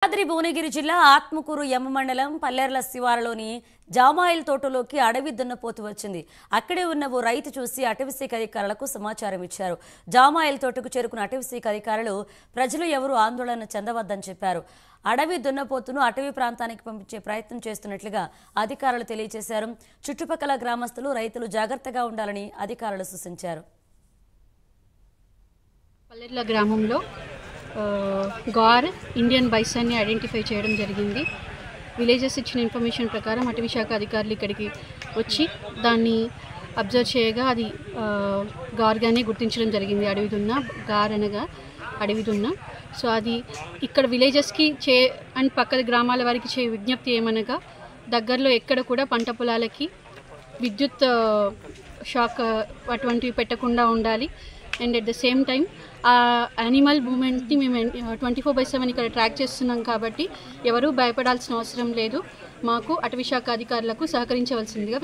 యాదాద్రి భువనగిరి జిల్లా ఆత్మకూరు యమ్మ మండలం పల్లెర్ల శివారులోని జామాయిల్ తోటలోకి అడవి దున్నపోతు వచ్చింది. అక్కడే ఉన్న ఓ రైతు చూసి అటవీశాఖ అధికారులకు సమాచారం ఇచ్చారు. జామాయిల్ తోటకు చేరుకున్న అటవీశాఖ అధికారులు ప్రజలు ఎవరూ ఆందోళన చెందవద్దని చెప్పారు. అడవి దున్నపోతును అటవీ ప్రాంతానికి పంపించే ప్రయత్నం చేస్తున్నట్లుగా అధికారులు తెలియజేశారు. చుట్టుపక్కల గ్రామస్తులు రైతులు జాగ్రత్తగా ఉండాలని అధికారులు సూచించారు. పల్లెర్ల గ్రామంలో గార్ ఇండియన్ బైసన్ని ఐడెంటిఫై చేయడం జరిగింది. విలేజెస్ ఇచ్చిన ఇన్ఫర్మేషన్ ప్రకారం అటవీశాఖ అధికారులు ఇక్కడికి వచ్చి దాన్ని అబ్జర్వ్ చేయగా అది గార్గానే గుర్తించడం జరిగింది. అడవిదున్న గార్ అనగా అడవిదున్న. సో అది ఇక్కడ విలేజెస్కి అండ్ పక్కన గ్రామాల వారికి విజ్ఞప్తి ఏమనగా దగ్గరలో ఎక్కడ కూడా పంట పొలాలకి విద్యుత్ షాక్ అటువంటివి పెట్టకుండా ఉండాలి. And at the same time ఆ యానిమల్ మూమెంట్ని మేము 24/7 ఇక్కడ ట్రాక్ చేస్తున్నాం కాబట్టి ఎవరూ భయపడాల్సిన అవసరం లేదు. మాకు అటవీశాఖ అధికారులకు సహకరించవలసిందిగా